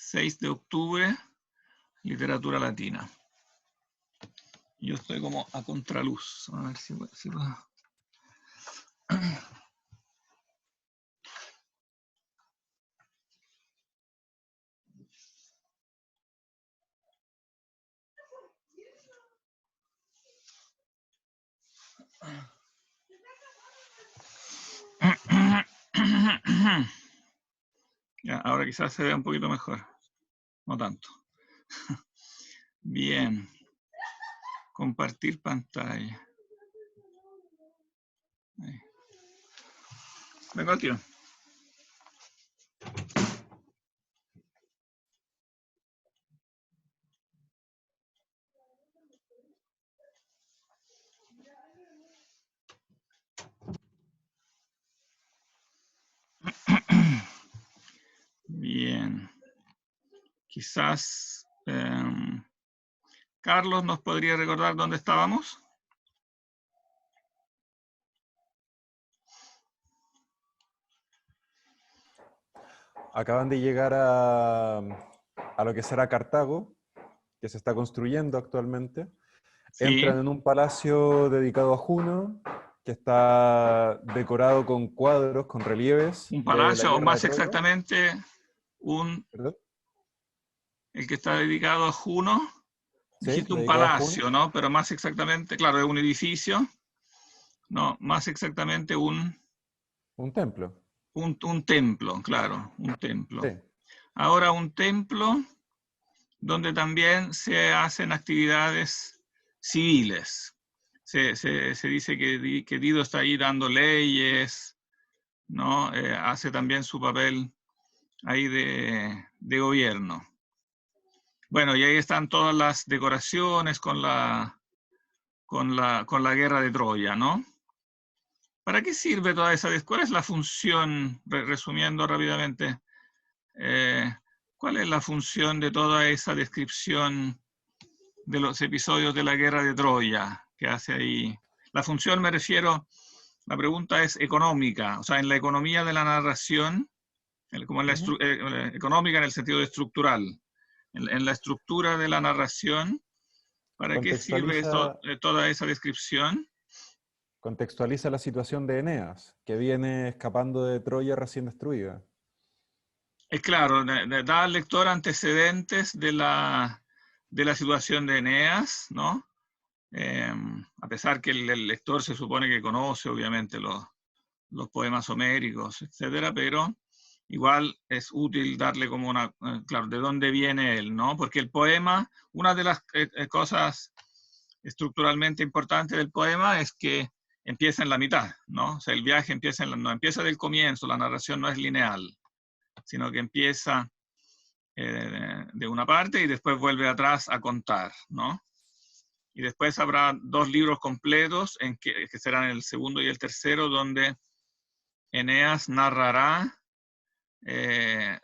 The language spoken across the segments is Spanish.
6 de octubre, literatura latina. Yo estoy como a contraluz. A ver si puedo. Ya, ahora quizás se vea un poquito mejor. No tanto. Bien. Compartir pantalla. Ahí. Vengo al tiro. Bien. Quizás Carlos nos podría recordar dónde estábamos. Acaban de llegar a lo que será Cartago, que se está construyendo actualmente. Sí. Entran en un palacio dedicado a Juno, que está decorado con cuadros, con relieves. Un de la palacio, o guerra de más Troya. exactamente, ¿Perdón? el que está dedicado a Juno. Sí, Dijiste un dedicado a Juno. palacio, ¿no? Pero más exactamente, claro, es un edificio. No, más exactamente un templo. Un templo, claro, un templo. Sí. Ahora un templo donde también se hacen actividades civiles. Se dice que Dido está ahí dando leyes, ¿no? Hace también su papel ahí de gobierno. Bueno, y ahí están todas las decoraciones con la guerra de Troya, ¿no? ¿Para qué sirve toda esa? ¿Cuál es la función, resumiendo rápidamente, cuál es la función de toda esa descripción de los episodios de la guerra de Troya que hace ahí? La función, me refiero, la pregunta es económica, o sea, en la economía de la narración, como en la económica en el sentido de estructural, en la estructura de la narración, ¿para qué sirve toda esa descripción? Contextualiza la situación de Eneas, que viene escapando de Troya recién destruida. Es claro, da al lector antecedentes de la situación de Eneas, ¿no? A pesar que el lector se supone que conoce, obviamente, los poemas homéricos, etcétera, pero igual es útil darle como una, claro, de dónde viene él, ¿no? Porque el poema, una de las cosas estructuralmente importantes del poema es que empieza en la mitad, ¿no? O sea, el viaje empieza no empieza del comienzo, la narración no es lineal, sino que empieza de una parte y después vuelve atrás a contar, ¿no? Y después habrá 2 libros completos, que serán el segundo y el tercero, donde Eneas narrará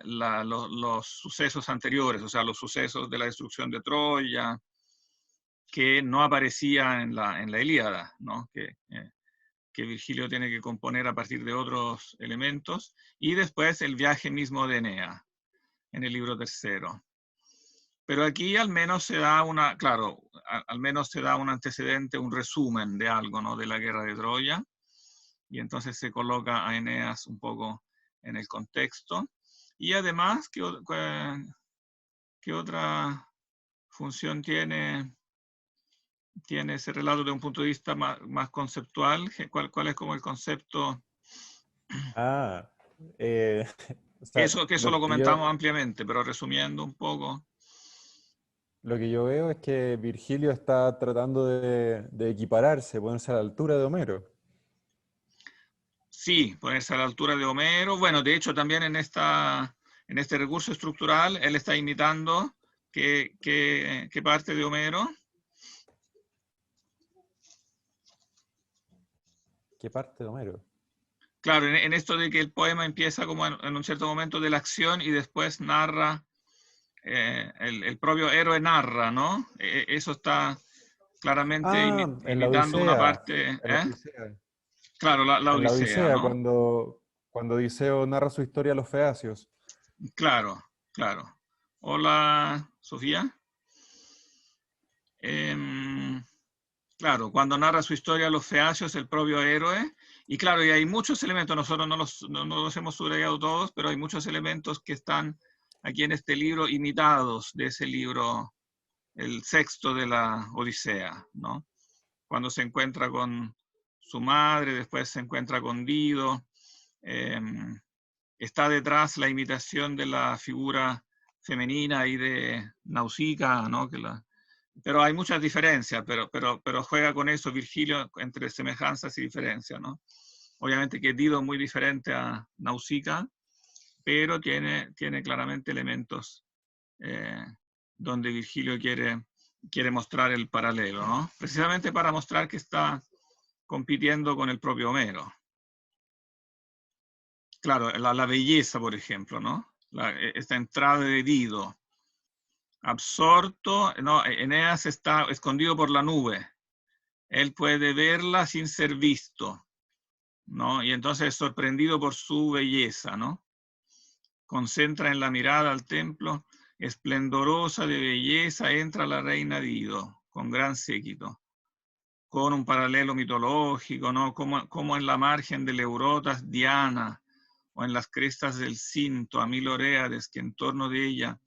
los sucesos anteriores, o sea, los sucesos de la destrucción de Troya, que no aparecía en la Ilíada, ¿no? Que Virgilio tiene que componer a partir de otros elementos, y después el viaje mismo de Eneas, en el libro tercero. Pero aquí al menos se da al menos se da un antecedente, un resumen de algo, ¿no? De la guerra de Troya, y entonces se coloca a Eneas un poco en el contexto. Y además, ¿qué otra función tiene ese relato desde un punto de vista más conceptual? ¿Cuál es como el concepto? O sea, Que eso lo comentamos ampliamente, pero resumiendo un poco. Lo que yo veo es que Virgilio está tratando de equipararse, ponerse a la altura de Homero. Sí, ponerse a la altura de Homero. Bueno, de hecho también en este recurso estructural él está imitando qué parte de Homero. ¿Qué parte de Homero? Claro, en esto de que el poema empieza como en un cierto momento de la acción y después narra, el propio héroe narra, ¿no? Eso está claramente En la imitando una Odisea. parte, En la Odisea. Claro, la En la Odisea, Odisea, ¿no? cuando Odiseo narra su historia a los feacios. Claro, claro. Hola, Sofía. Claro, cuando narra su historia los feacios, el propio héroe, y claro, y hay muchos elementos, nosotros no los hemos subrayado todos, pero hay muchos elementos que están aquí en este libro imitados de ese libro, el sexto de la Odisea, ¿no? Cuando se encuentra con su madre, después se encuentra con Dido, está detrás la imitación de la figura femenina y de Nausicaa, ¿no? Pero hay muchas diferencias, pero juega con eso Virgilio entre semejanzas y diferencias, ¿no? Obviamente que Dido es muy diferente a Nausicaa, pero tiene claramente elementos donde Virgilio quiere mostrar el paralelo, ¿no? Precisamente para mostrar que está compitiendo con el propio Homero. Claro, la belleza, por ejemplo, ¿no? Esta entrada de Dido. Absorto, no, Eneas está escondido por la nube. Él puede verla sin ser visto, ¿no? Y entonces es sorprendido por su belleza, ¿no? Concentra en la mirada al templo, esplendorosa de belleza, entra la reina Dido, con gran séquito, con un paralelo mitológico, ¿no? Como en la margen del Eurotas Diana, o en las crestas del Cinto, a 1000 Oréades que en torno de ella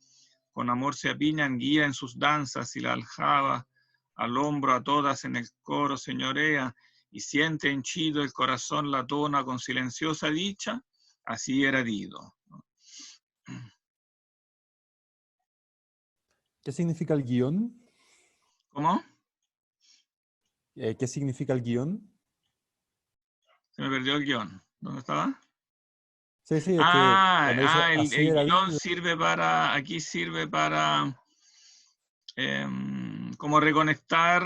con amor se apiñan, guía en sus danzas y la aljaba al hombro a todas en el coro señorea y siente henchido el corazón la tona con silenciosa dicha, así era Dido. ¿Qué significa el guión? ¿Cómo? ¿Qué significa el guión? Se me perdió el guión. ¿Dónde estaba? Sí, sí, es que cuando dice El así era guión Dido, sirve para, aquí sirve para como reconectar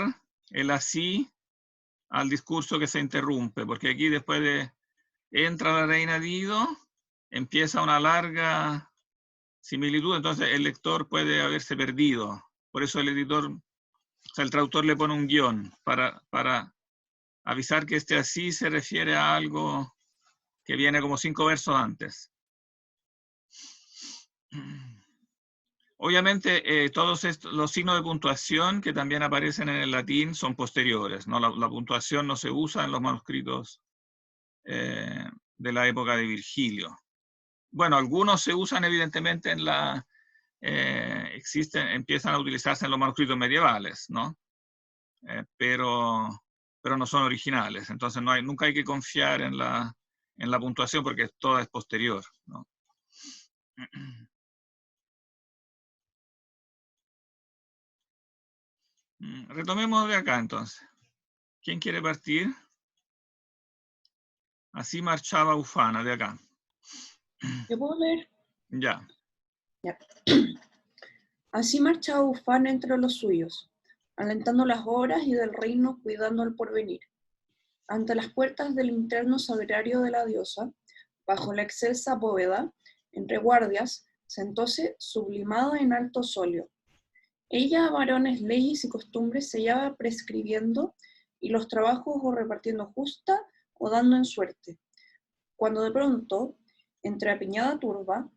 el así al discurso que se interrumpe, porque aquí después de entra la reina Dido, empieza una larga similitud, entonces el lector puede haberse perdido. Por eso el editor, o sea, el traductor le pone un guión para avisar que este así se refiere a algo que viene como 5 versos antes. Obviamente, todos los signos de puntuación que también aparecen en el latín son posteriores, ¿no? La puntuación no se usa en los manuscritos de la época de Virgilio. Bueno, algunos se usan evidentemente en la... empiezan a utilizarse en los manuscritos medievales, ¿no? Pero no son originales. Entonces nunca hay que confiar en la puntuación porque toda es posterior, ¿no? Retomemos de acá entonces. ¿Quién quiere partir? Así marchaba Ufana de acá. ¿Yo puedo leer? Ya. Ya. Así marchaba Ufana entre los suyos, alentando las obras y del reino cuidando el porvenir. Ante las puertas del interno sagrario de la diosa, bajo la excelsa bóveda, entre guardias, sentóse sublimado en alto solio. Ella a varones leyes y costumbres se hallaba prescribiendo y los trabajos o repartiendo justa o dando en suerte. Cuando de pronto, entre apiñada turba,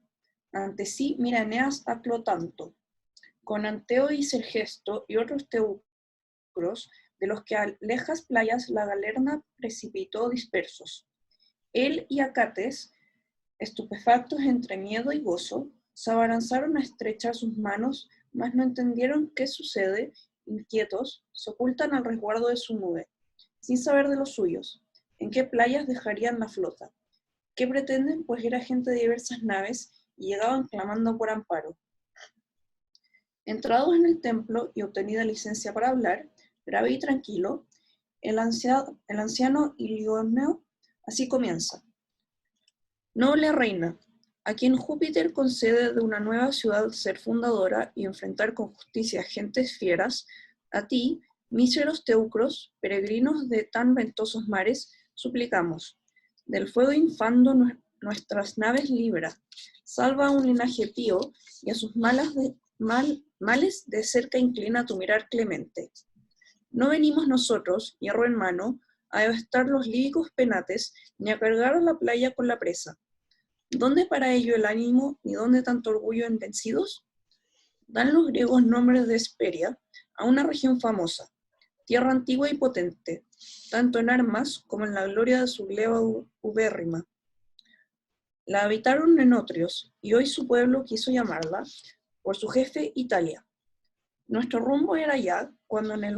ante sí mira Eneas a Clotanto, con Anteo y Sergesto y otros teucros, de los que a lejas playas la galerna precipitó dispersos. Él y Acates, estupefactos entre miedo y gozo, se abalanzaron a estrechar sus manos, mas no entendieron qué sucede, inquietos, se ocultan al resguardo de su nube, sin saber de los suyos, en qué playas dejarían la flota. ¿Qué pretenden? Pues era gente de diversas naves y llegaban clamando por amparo. Entrados en el templo y obtenida licencia para hablar, grave y tranquilo, el anciano Ilioneo así comienza. Noble reina, a quien Júpiter concede de una nueva ciudad ser fundadora y enfrentar con justicia gentes fieras, a ti, míseros teucros, peregrinos de tan ventosos mares, suplicamos, del fuego infando nuestras naves libra, salva a un linaje pío y a sus males de cerca inclina tu mirar clemente. No venimos nosotros, hierro en mano, a devastar los líbicos penates, ni a cargar a la playa con la presa. ¿Dónde para ello el ánimo, ni dónde tanto orgullo en vencidos? Dan los griegos nombres de Hesperia a una región famosa, tierra antigua y potente, tanto en armas como en la gloria de su gleba ubérrima. La habitaron enotrios, y hoy su pueblo quiso llamarla, por su jefe, Italia. Nuestro rumbo era ya, cuando en el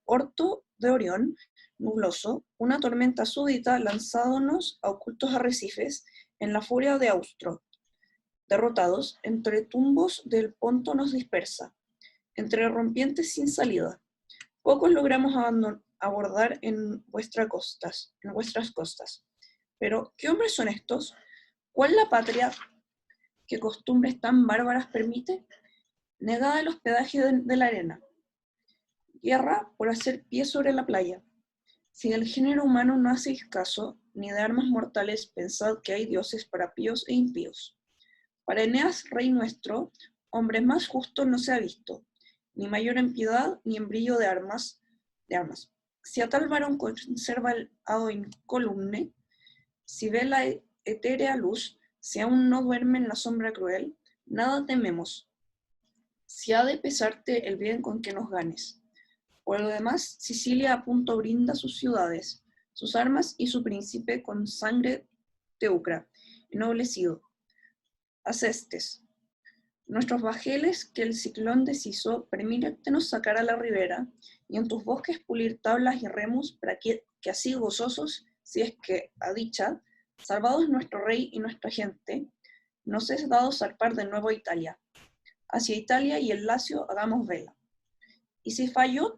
orto de Orión, nubloso, una tormenta súbita lanzándonos a ocultos arrecifes en la furia de Austro. Derrotados, entre tumbos del Ponto nos dispersa, entre rompientes sin salida. Pocos logramos abordar en vuestras costas. Pero, ¿qué hombres son estos? ¿Cuál la patria que costumbres tan bárbaras permite? Negada el hospedaje de la arena. Guerra por hacer pie sobre la playa. Si del género humano no hacéis caso, ni de armas mortales pensad que hay dioses para píos e impíos. Para Eneas, rey nuestro, hombre más justo no se ha visto, ni mayor en piedad, ni en brillo de armas. Si a tal varón conserva el hado incolume, si ve la etérea luz, si aún no duerme en la sombra cruel, nada tememos. Si ha de pesarte el bien con que nos ganes. Por lo demás, Sicilia a punto brinda sus ciudades, sus armas y su príncipe con sangre teucra, ennoblecido. Acestes. Nuestros bajeles que el ciclón deshizo, permítenos sacar a la ribera, y en tus bosques pulir tablas y remos, para que así gozosos, si es que, a dicha, salvados nuestro rey y nuestra gente, nos es dado zarpar de nuevo a Italia. Hacia Italia y el Lacio hagamos vela. Y si falló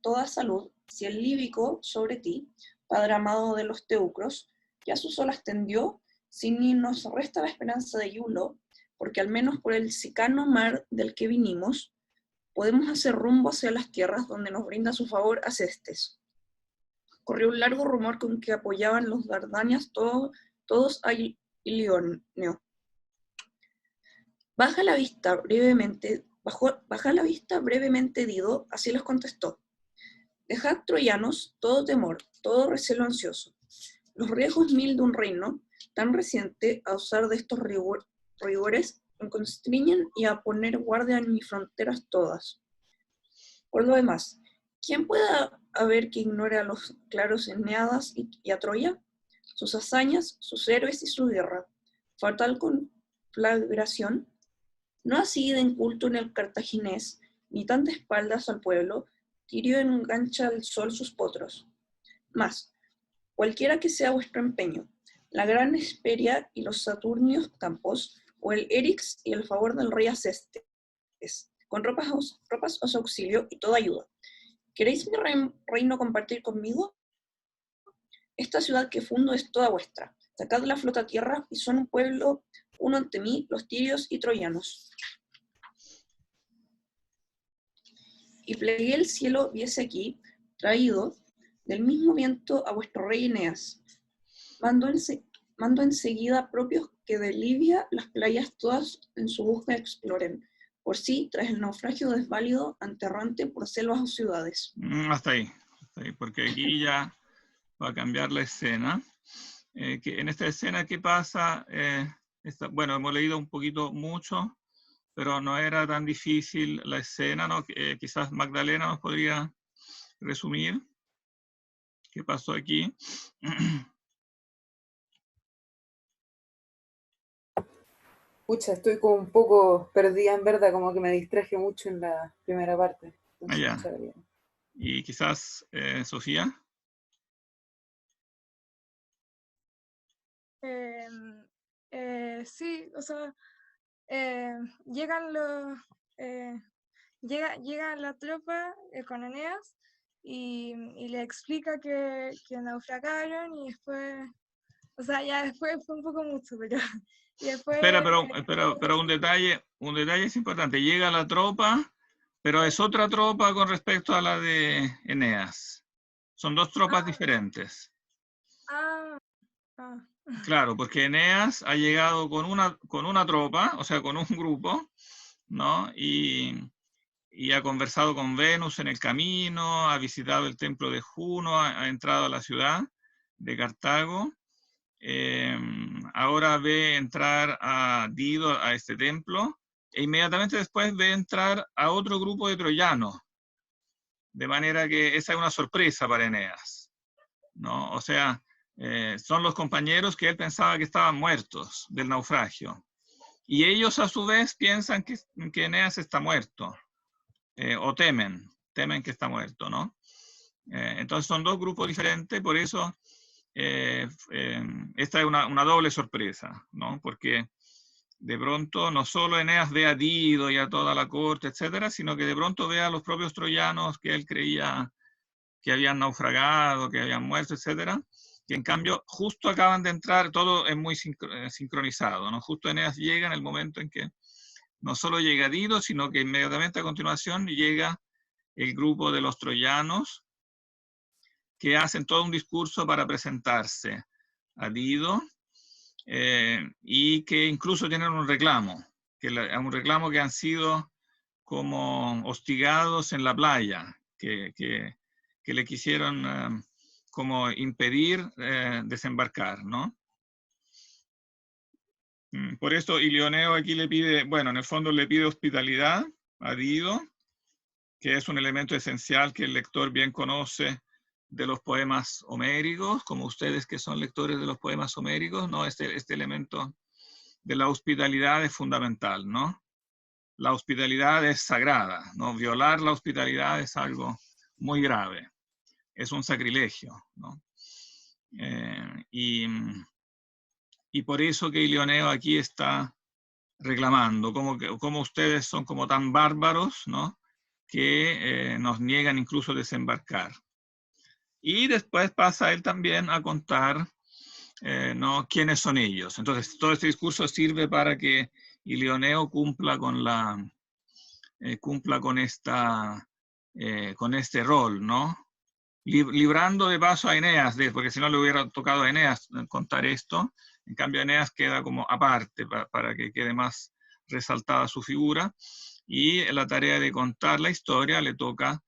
toda salud, si el líbico sobre ti, padre amado de los teucros, ya sus olas tendió, si ni nos resta la esperanza de Iulo, porque al menos por el sicano mar del que vinimos, podemos hacer rumbo hacia las tierras donde nos brinda su favor Acestes. Corrió un largo rumor con que apoyaban los Dardanias todos a Ilioneo. Baja la vista brevemente Dido, así les contestó. Dejad, troyanos, todo temor, todo recelo ansioso. Los riesgos mil de un reino, tan reciente, a usar de estos rigores, me constriñen y a poner guardia en mis fronteras todas. Por lo demás, ¿quién puede haber que ignore a los claros Eneadas y a Troya? Sus hazañas, sus héroes y su guerra. Fatal conflagración. No así de inculto en el cartaginés, ni tan de espaldas al pueblo, Tirio engancha al sol sus potros. Mas, cualquiera que sea vuestro empeño, la gran Hesperia y los saturnios campos, o el Erix y el favor del rey Acestes, con ropas os auxilio y toda ayuda. ¿Queréis mi reino compartir conmigo? Esta ciudad que fundo es toda vuestra. Sacad la flota a tierra y son un pueblo uno ante mí, los tirios y troyanos. Y plegué el cielo viese aquí, traído del mismo viento a vuestro rey Eneas. Mando enseguida propios que de Libia las playas todas en su búsqueda exploren, por sí, tras el naufragio desválido, anterrante por selvas o ciudades. Hasta ahí, porque aquí ya va a cambiar la escena. Que en esta escena, ¿qué pasa? Bueno, hemos leído un poquito mucho, pero no era tan difícil la escena, ¿no? Quizás Magdalena nos podría resumir qué pasó aquí. Pucha, estoy como un poco perdida en verdad, como que me distraje mucho en la primera parte. Entonces, y quizás Sofía. Sí, o sea, llega la tropa con Eneas y le explica que naufragaron y después, o sea, ya después fue un poco mucho, pero y después... Espera, pero un detalle es importante. Llega la tropa, pero es otra tropa con respecto a la de Eneas. Son dos tropas diferentes. Claro, porque Eneas ha llegado con una tropa, o sea, con un grupo, ¿no? Y ha conversado con Venus en el camino, ha visitado el templo de Juno, ha entrado a la ciudad de Cartago. Ahora ve entrar a Dido a este templo e inmediatamente después ve entrar a otro grupo de troyanos, de manera que esa es una sorpresa para Eneas, ¿no? O sea, son los compañeros que él pensaba que estaban muertos del naufragio, y ellos a su vez piensan que Eneas está muerto, o temen que está muerto, ¿no? Entonces son dos grupos diferentes, por eso esta es una doble sorpresa, ¿no? Porque de pronto no solo Eneas ve a Dido y a toda la corte, etcétera, sino que de pronto ve a los propios troyanos que él creía que habían naufragado, que habían muerto, etcétera, que en cambio justo acaban de entrar, todo es muy sincronizado, ¿no? Justo Eneas llega en el momento en que no solo llega Dido, sino que inmediatamente a continuación llega el grupo de los troyanos, que hacen todo un discurso para presentarse a Dido, y que incluso tienen un reclamo que han sido como hostigados en la playa, que le quisieron como impedir desembarcar, ¿no? Por esto Ilioneo aquí le pide, bueno, en el fondo le pide hospitalidad a Dido, que es un elemento esencial que el lector bien conoce de los poemas homéricos, como ustedes que son lectores de los poemas homéricos, ¿no? Este elemento de la hospitalidad es fundamental, ¿no? La hospitalidad es sagrada, ¿no? Violar la hospitalidad es algo muy grave, es un sacrilegio, ¿no? Y por eso que Ilioneo aquí está reclamando, como ustedes son como tan bárbaros, ¿no? Que nos niegan incluso desembarcar. Y después pasa él también a contar, ¿no? quiénes son ellos. Entonces, todo este discurso sirve para que Ilioneo cumpla con con este rol, ¿no? Librando de paso a Eneas, porque si no le hubiera tocado a Eneas contar esto. En cambio, Eneas queda como aparte para que quede más resaltada su figura, y la tarea de contar la historia le toca,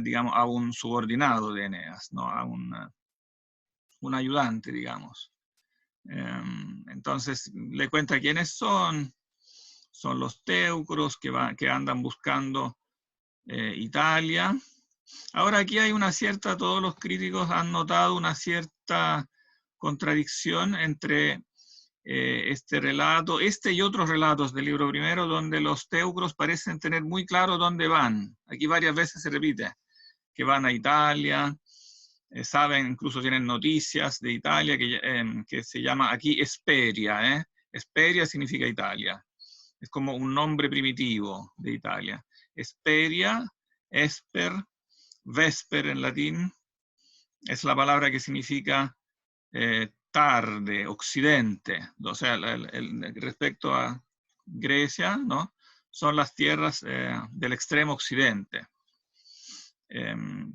digamos, a un subordinado de Eneas, ¿no? A un ayudante, digamos. Entonces le cuenta quiénes son los teucros que andan buscando Italia. Ahora aquí hay todos los críticos han notado una cierta contradicción entre este relato, y otros relatos del libro primero, donde los teucros parecen tener muy claro dónde van. Aquí varias veces se repite que van a Italia, saben, incluso tienen noticias de Italia, que se llama aquí Esperia. Esperia significa Italia. Es como un nombre primitivo de Italia. Esperia, esper, vesper en latín, es la palabra que significa tarde, occidente. O sea, respecto a Grecia, ¿no? Son las tierras del extremo occidente.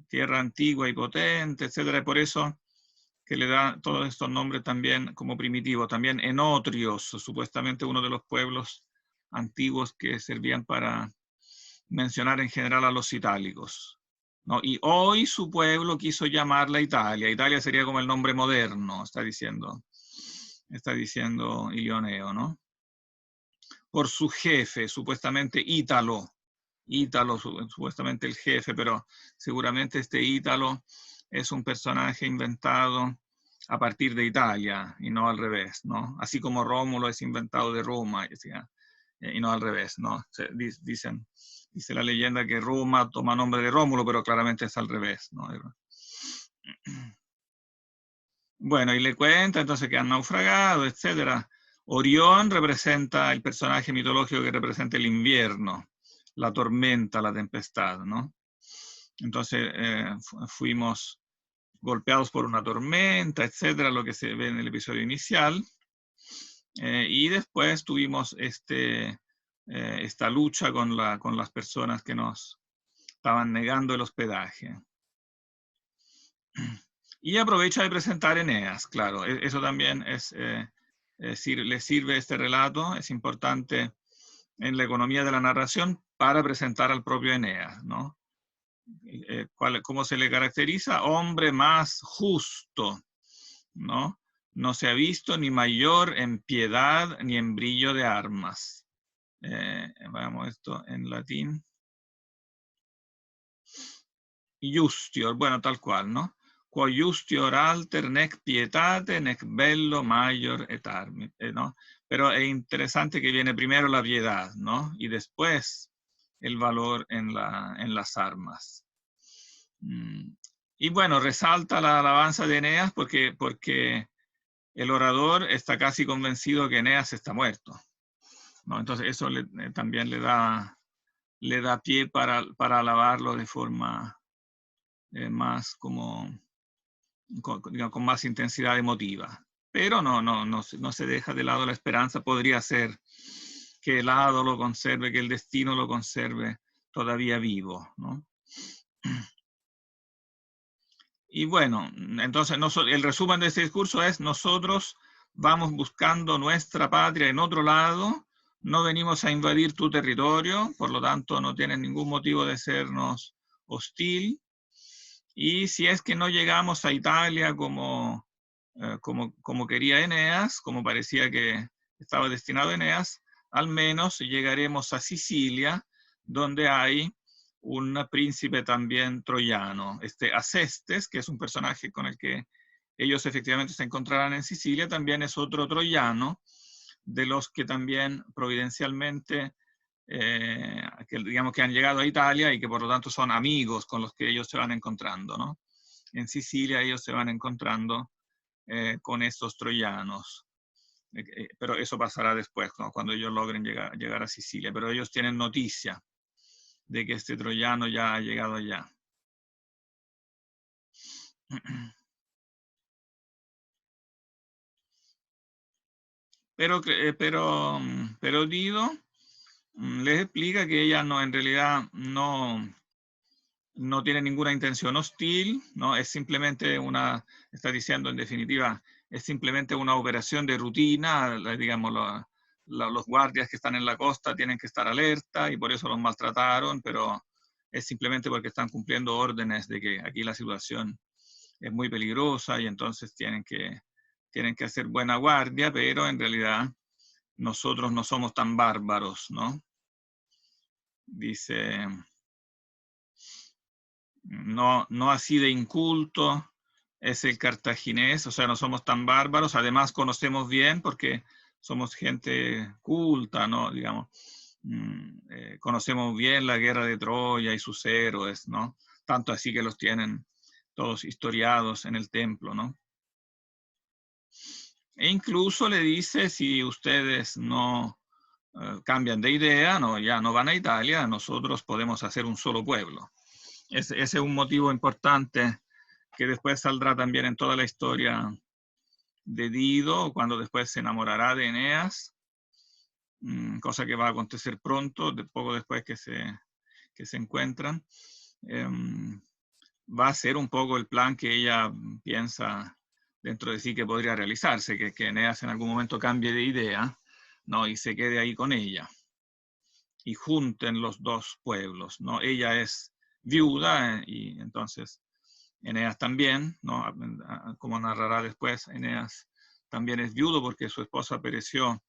Tierra antigua y potente, etcétera. Y por eso que le da todos estos nombres también como primitivos. También Enotrios, supuestamente uno de los pueblos antiguos que servían para mencionar en general a los itálicos, ¿no? Y hoy su pueblo quiso llamarla Italia. Italia sería como el nombre moderno, está diciendo Ilioneo, ¿no? Por su jefe, supuestamente Ítalo, supuestamente el jefe, pero seguramente este Ítalo es un personaje inventado a partir de Italia y no al revés, ¿no? Así como Rómulo es inventado de Roma, y no al revés, ¿no? Dice la leyenda que Roma toma nombre de Rómulo, pero claramente es al revés, ¿no? Bueno, y le cuenta entonces que han naufragado, etc. Orión representa el personaje mitológico que representa el invierno, la tormenta, la tempestad, ¿no? Entonces fuimos golpeados por una tormenta, etcétera, lo que se ve en el episodio inicial. Y después tuvimos esta lucha con las personas que nos estaban negando el hospedaje. Y aprovecha de presentar Eneas, claro, eso también le sirve este relato, es importante en la economía de la narración para presentar al propio Eneas, ¿no? ¿Cómo se le caracteriza? Hombre más justo, ¿no? No se ha visto ni mayor en piedad ni en brillo de armas. veamos esto en latín. Iustior, bueno, tal cual, ¿no? Quo iustior alter nec pietate nec bello maior et armi, ¿no? Pero es interesante que viene primero la piedad, ¿no? Y después el valor en las armas. Y bueno, resalta la alabanza de Eneas porque el orador está casi convencido que Eneas está muerto, ¿no? Entonces eso también le da pie para alabarlo de forma más digamos, con más intensidad emotiva. Pero no se deja de lado la esperanza. Podría ser que el hado lo conserve, que el destino lo conserve todavía vivo, ¿no? Y bueno, entonces el resumen de este discurso es: nosotros vamos buscando nuestra patria en otro lado, no venimos a invadir tu territorio, por lo tanto no tienes ningún motivo de sernos hostil. Y si es que no llegamos a Italia como quería Eneas, como parecía que estaba destinado Eneas, al menos llegaremos a Sicilia, donde hay un príncipe también troyano, Acestes, que es un personaje con el que ellos efectivamente se encontrarán en Sicilia, también es otro troyano, de los que también providencialmente, digamos que han llegado a Italia y que por lo tanto son amigos con los que ellos se van encontrando, ¿no? En Sicilia ellos se van encontrando con estos troyanos. Pero eso pasará después, ¿no? Cuando ellos logren llegar a Sicilia. Pero ellos tienen noticia de que este troyano ya ha llegado allá. Pero Dido les explica que ella en realidad no tiene ninguna intención hostil, ¿no? Es simplemente está diciendo en definitiva, es simplemente una operación de rutina, digamos, los guardias que están en la costa tienen que estar alerta y por eso los maltrataron, pero es simplemente porque están cumpliendo órdenes de que aquí la situación es muy peligrosa y entonces tienen que hacer buena guardia, pero en realidad nosotros no somos tan bárbaros, ¿no? Dice, no así de inculto es el cartaginés, o sea, no somos tan bárbaros, además conocemos bien porque somos gente culta, ¿no? Digamos, conocemos bien la guerra de Troya y sus héroes, ¿no? Tanto así que los tienen todos historiados en el templo, ¿no? E incluso le dice, si ustedes no cambian de idea, ya no van a Italia, nosotros podemos hacer un solo pueblo. Ese es un motivo importante que después saldrá también en toda la historia de Dido, cuando después se enamorará de Eneas, cosa que va a acontecer pronto, poco después que se encuentran. Va a ser un poco el plan que ella piensa dentro de sí que podría realizarse, que Eneas en algún momento cambie de idea, ¿no? Y se quede ahí con ella. Y junten los dos pueblos, ¿no? Ella es viuda y entonces Eneas también, ¿no? Como narrará después, Eneas también es viudo porque su esposa pereció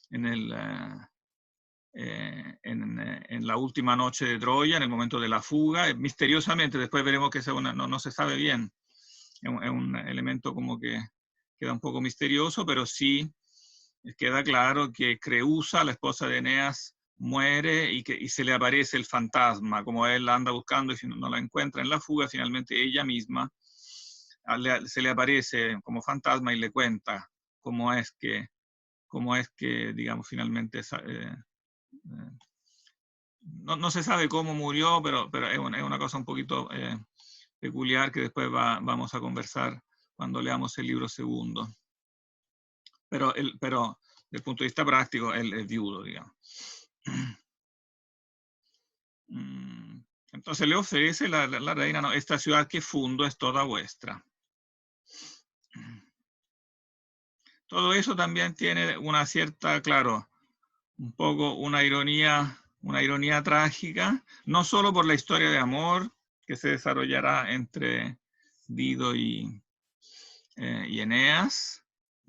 en la última noche de Troya, en el momento de la fuga, misteriosamente. Después veremos que no se sabe bien, es un elemento como que queda un poco misterioso, pero sí queda claro que Creusa, la esposa de Eneas, muere y se le aparece el fantasma, como él la anda buscando y si no la encuentra en la fuga, finalmente ella misma se le aparece como fantasma y le cuenta cómo es que digamos, finalmente no se sabe cómo murió, pero es una cosa un poquito peculiar que después vamos a conversar cuando leamos el libro segundo. Pero desde el punto de vista práctico, él es viudo, digamos. Entonces le ofrece la reina, no, esta ciudad que fundo es toda vuestra. Todo eso también tiene una cierta, claro, un poco una ironía trágica, no solo por la historia de amor que se desarrollará entre Dido y Eneas,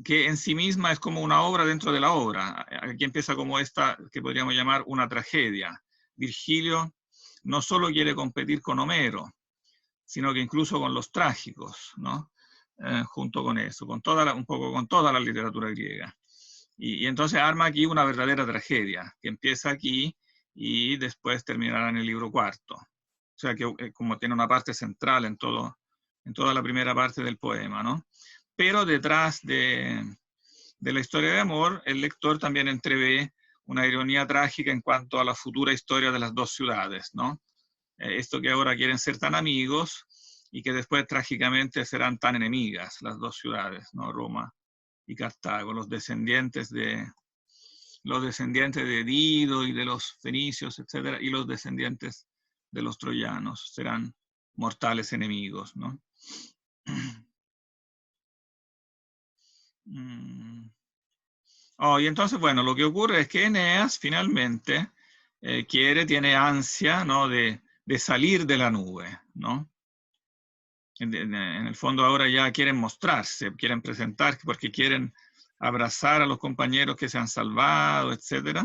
que en sí misma es como una obra dentro de la obra. Aquí empieza como esta, que podríamos llamar una tragedia. Virgilio no solo quiere competir con Homero, sino que incluso con los trágicos, ¿no? Junto con eso, un poco con toda la literatura griega. Y entonces arma aquí una verdadera tragedia, que empieza aquí y después terminará en el libro cuarto. O sea que como tiene una parte central en toda la primera parte del poema, ¿no? Pero detrás de la historia de amor, el lector también entrevé una ironía trágica en cuanto a la futura historia de las dos ciudades, ¿no? Esto que ahora quieren ser tan amigos y que después trágicamente serán tan enemigas las dos ciudades, ¿no? Roma y Cartago, los descendientes de Dido y de los fenicios, etcétera, y los descendientes de los troyanos serán mortales enemigos, ¿no? Y entonces, bueno, lo que ocurre es que Eneas finalmente tiene ansia, ¿no? de salir de la nube, ¿no? En el fondo ahora ya quieren mostrarse, quieren presentar, porque quieren abrazar a los compañeros que se han salvado, etc.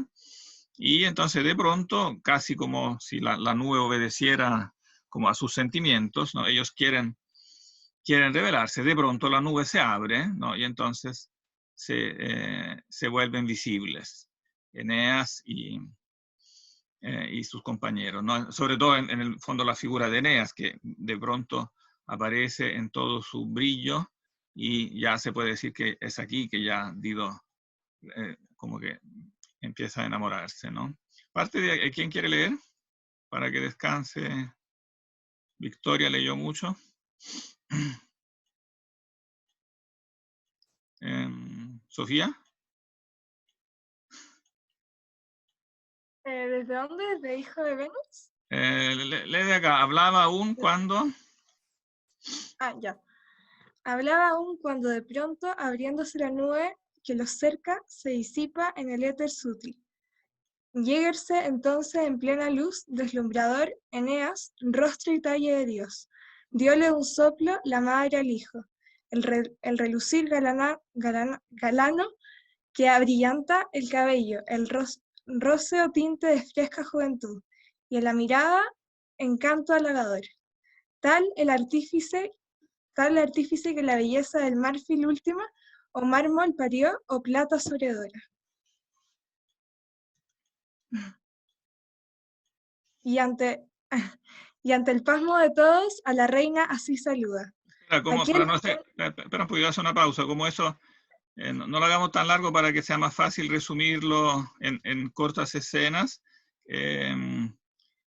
Y entonces de pronto, casi como si la nube obedeciera como a sus sentimientos, ¿no? Ellos quieren revelarse, de pronto la nube se abre, ¿no? Y entonces se vuelven visibles Eneas y sus compañeros, ¿no? Sobre todo en el fondo la figura de Eneas, que de pronto aparece en todo su brillo y ya se puede decir que es aquí que ya Dido como que empieza a enamorarse, ¿no? Parte de ¿quién quiere leer? Para que descanse. Victoria leyó mucho. ¿Sofía? ¿Desde dónde? ¿De Hijo de Venus? Lee de acá. Hablaba aún cuando... Ya. Hablaba aún cuando de pronto, abriéndose la nube que los cerca, se disipa en el éter sutil. Lléguese entonces en plena luz, deslumbrador, Eneas, rostro y talle de Dios. Diole un soplo la madre al hijo, el relucir galano que abrillanta el cabello, el róseo tinte de fresca juventud, y en la mirada, encanto halagador. Tal el artífice que la belleza del marfil última, o mármol parió, o plata sobredora. Y ante el pasmo de todos, a la reina así saluda. Espera, un poquito, hacer una pausa, como eso, no lo hagamos tan largo para que sea más fácil resumirlo en cortas escenas.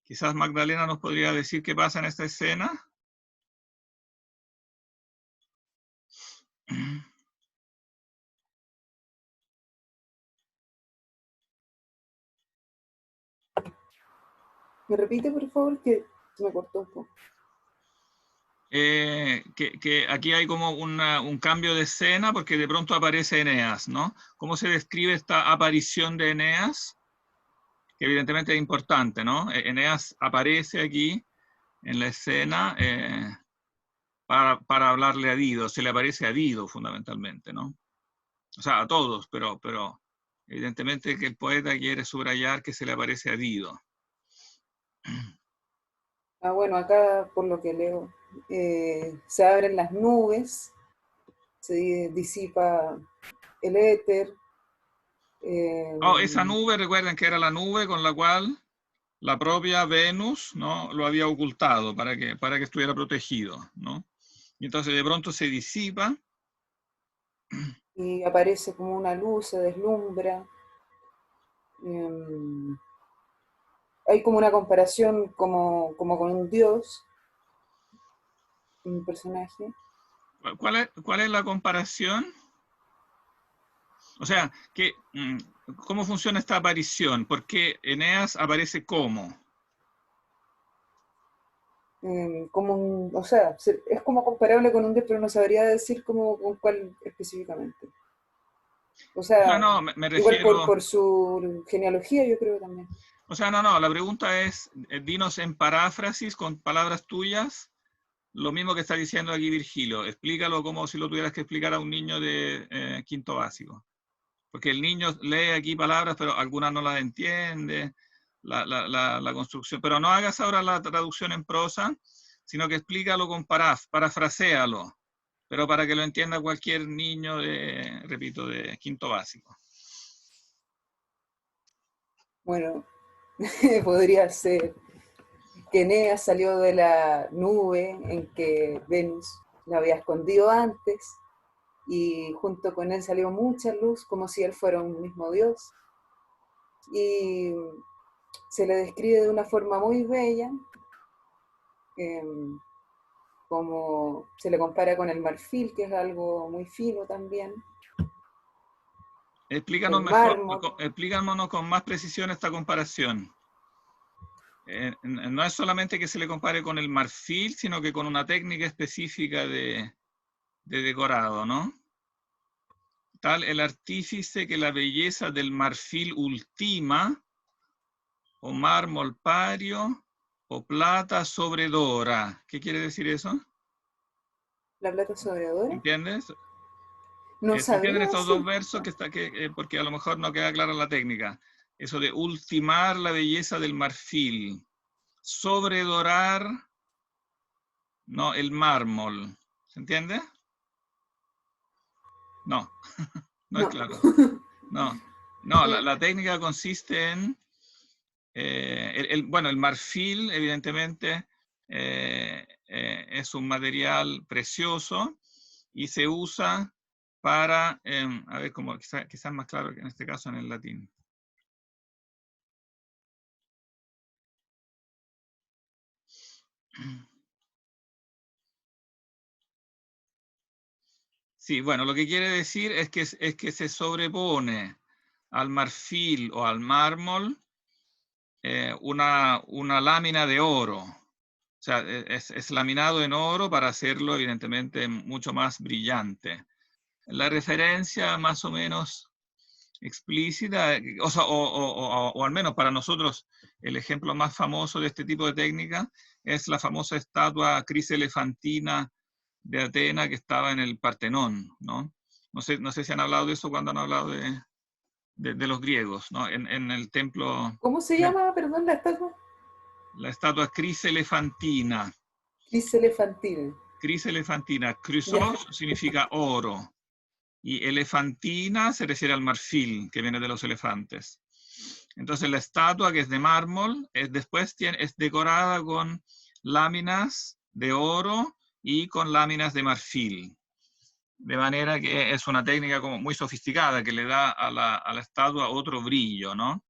Quizás Magdalena nos podría decir qué pasa en esta escena. ¿Me repite, por favor, que se me cortó un poco? Que aquí hay como un cambio de escena porque de pronto aparece Eneas, ¿no? ¿Cómo se describe esta aparición de Eneas? Que evidentemente es importante, ¿no? Eneas aparece aquí en la escena para hablarle a Dido, se le aparece a Dido fundamentalmente, ¿no? O sea, a todos, pero evidentemente que el poeta quiere subrayar que se le aparece a Dido. Bueno, acá por lo que leo, se abren las nubes, se disipa el éter. Esa nube, recuerden que era la nube con la cual la propia Venus, ¿no? Lo había ocultado para que estuviera protegido, ¿no? Y entonces de pronto se disipa. Y aparece como una luz, se deslumbra. Hay como una comparación como con un dios, un personaje. ¿Cuál es la comparación? O sea, ¿cómo funciona esta aparición? ¿Por qué Eneas aparece cómo? O sea, es como comparable con un dios, pero no sabría decir con cuál específicamente. O sea, no, me igual refiero... por su genealogía, yo creo también. O sea, no, la pregunta es, dinos en paráfrasis, con palabras tuyas, lo mismo que está diciendo aquí Virgilio. Explícalo como si lo tuvieras que explicar a un niño de quinto básico. Porque el niño lee aquí palabras, pero algunas no las entiende, la construcción. Pero no hagas ahora la traducción en prosa, sino que explícalo con parafraséalo, pero para que lo entienda cualquier niño repito, de quinto básico. Bueno, podría ser que Eneas salió de la nube en que Venus la había escondido antes, y junto con él salió mucha luz, como si él fuera un mismo dios. Y se le describe de una forma muy bella, como se le compara con el marfil, que es algo muy fino también. Explícanos El mejor, mármol. explícanos con más precisión esta comparación. No es solamente que se le compare con el marfil, sino que con una técnica específica de decorado, ¿no? Tal el artífice que la belleza del marfil ultima, o mármol pario, o plata sobredora. ¿Qué quiere decir eso? ¿La plata sobredora? ¿Entiendes? No ¿Se entienden sabría estos dos decir. versos? Porque a lo mejor no queda clara la técnica. Eso de ultimar la belleza del marfil. Sobredorar, no, el mármol. ¿Se entiende? No, no es No. claro. No, no, la técnica consiste en, bueno, el marfil evidentemente es un material precioso y se usa para, a ver, como quizás más claro que en este caso en el latín. Sí, bueno, lo que quiere decir es que se sobrepone al marfil o al mármol una lámina de oro. O sea, es laminado en oro para hacerlo, evidentemente, mucho más brillante. La referencia más o menos explícita, o sea, o al menos para nosotros, el ejemplo más famoso de este tipo de técnica es la famosa estatua Criselefantina de Atenas que estaba en el Partenón, ¿no? No sé si han hablado de eso cuando han hablado de los griegos, ¿no? En el templo, ¿Cómo se llama, perdón, la estatua? la estatua Criselefantina. Criselefantina. Criselefantina, Ya. chrysos significa oro, y elefantina se refiere al marfil, que viene de los elefantes. Entonces la estatua, que es de mármol, después es decorada con láminas de oro y con láminas de marfil. De manera que es una técnica como muy sofisticada que le da a la estatua otro brillo, ¿no?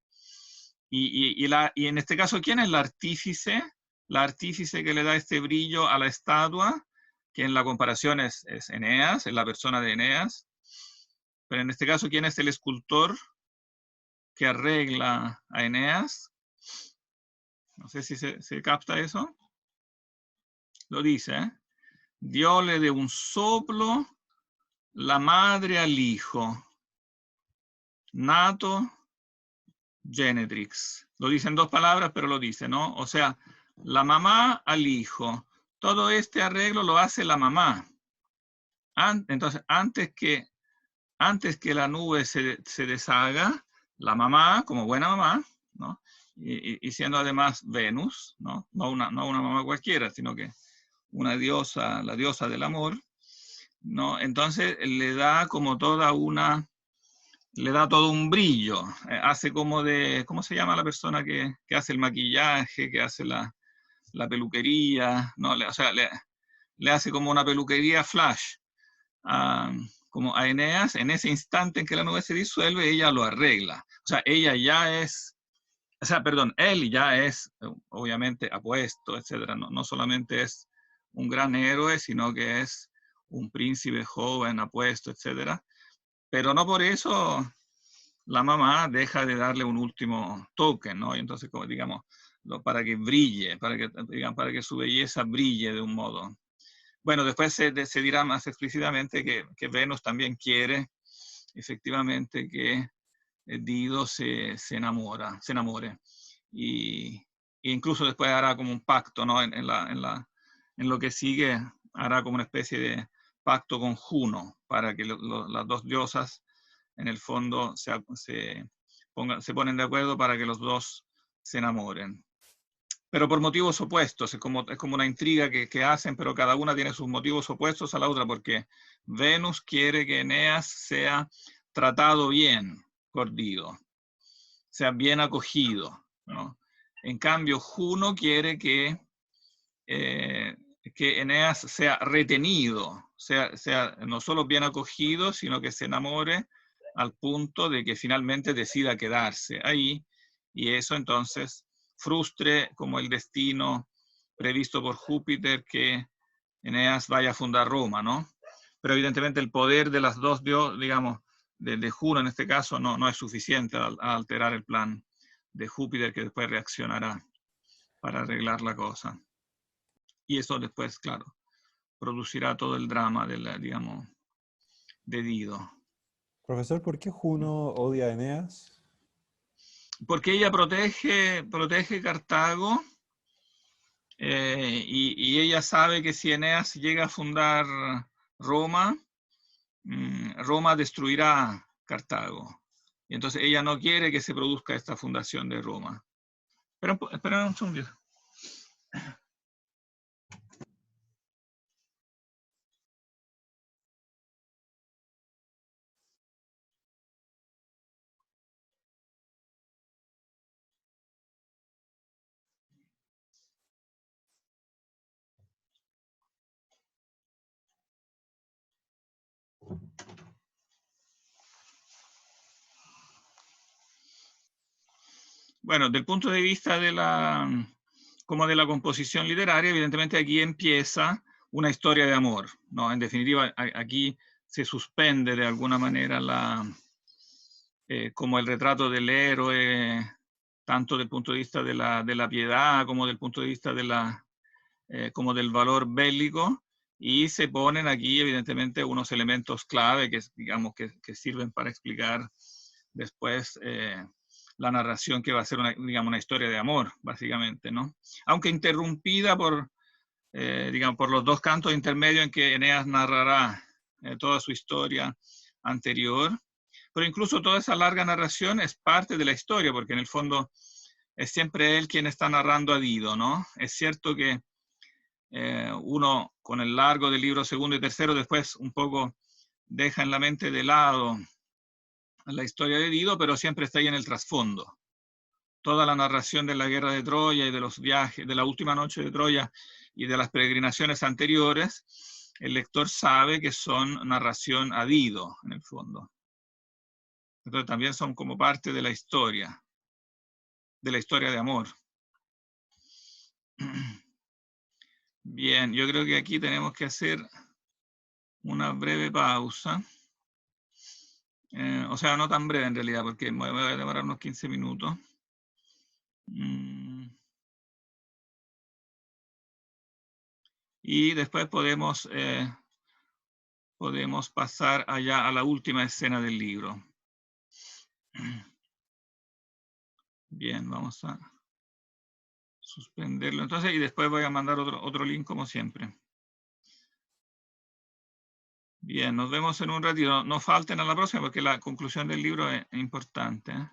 Y en este caso, ¿quién es la artífice? La artífice que le da este brillo a la estatua, que en la comparación es Eneas, es la persona de Eneas. Pero en este caso, ¿quién es el escultor que arregla a Eneas? No sé si se capta eso. Lo dice, ¿eh? Diole de un soplo la madre al hijo, nato genetrix. Lo dice en dos palabras, pero lo dice, ¿no? O sea, la mamá al hijo. Todo este arreglo lo hace la mamá. Entonces, antes que la nube se deshaga, la mamá, como buena mamá, ¿no? Y siendo además Venus, ¿no? No una mamá cualquiera, sino que una diosa, la diosa del amor, ¿no? Entonces le da como le da todo un brillo, hace como de, ¿cómo se llama la persona que hace el maquillaje, que hace la peluquería, ¿no? O sea, le hace como una peluquería flash, como a Eneas. En ese instante en que la nube se disuelve, ella lo arregla. O sea, él ya es, obviamente, apuesto, etcétera. No solamente es un gran héroe, sino que es un príncipe joven, apuesto, etcétera. Pero no por eso la mamá deja de darle un último toque, ¿no? Y entonces, como digamos, para que brille, para que su belleza brille de un modo. Bueno, después se dirá más explícitamente que Venus también quiere, efectivamente, que Dido se enamore. Y incluso después hará como un pacto, ¿no? En en lo que sigue hará como una especie de pacto con Juno para que las dos diosas en el fondo se ponen de acuerdo para que los dos se enamoren. Pero por motivos opuestos, es como una intriga que hacen, pero cada una tiene sus motivos opuestos a la otra, porque Venus quiere que Eneas sea tratado bien por Dido, sea bien acogido, ¿no? En cambio, Juno quiere que Eneas sea retenido, sea no solo bien acogido, sino que se enamore al punto de que finalmente decida quedarse ahí, y eso entonces frustre como el destino previsto por Júpiter que Eneas vaya a fundar Roma, ¿no? Pero evidentemente el poder de las dos, digamos, de Juno en este caso, no es suficiente a alterar el plan de Júpiter, que después reaccionará para arreglar la cosa. Y eso después, claro, producirá todo el drama digamos, de Dido. Profesor, ¿por qué Juno odia a Eneas? Porque ella protege Cartago, y ella sabe que si Eneas llega a fundar Roma, Roma destruirá Cartago. Y entonces ella no quiere que se produzca esta fundación de Roma. Espera un segundo. Bueno, del punto de vista de la composición literaria, evidentemente aquí empieza una historia de amor, ¿no? En definitiva, aquí se suspende de alguna manera como el retrato del héroe, tanto del punto de vista de la piedad como del punto de vista como del valor bélico, y se ponen aquí evidentemente unos elementos clave digamos, que sirven para explicar después la narración, que va a ser digamos, una historia de amor, básicamente, ¿no? Aunque interrumpida digamos, por los dos cantos intermedios en que Eneas narrará toda su historia anterior, pero incluso toda esa larga narración es parte de la historia, porque en el fondo es siempre él quien está narrando a Dido, ¿no? Es cierto que uno con el largo del libro segundo y tercero después un poco deja en la mente de lado la historia de Dido, pero siempre está ahí en el trasfondo. Toda la narración de la guerra de Troya y de los viajes, de la última noche de Troya y de las peregrinaciones anteriores, el lector sabe que son narración a Dido, en el fondo. Entonces también son como parte de la historia de amor. Bien, yo creo que aquí tenemos que hacer una breve pausa. O sea, no tan breve en realidad, porque me voy a demorar unos 15 minutos. Y después podemos pasar allá a la última escena del libro. Bien, vamos a suspenderlo entonces, y después voy a mandar otro link como siempre. Bien, nos vemos en un ratito. No falten a la próxima porque la conclusión del libro es importante, ¿eh?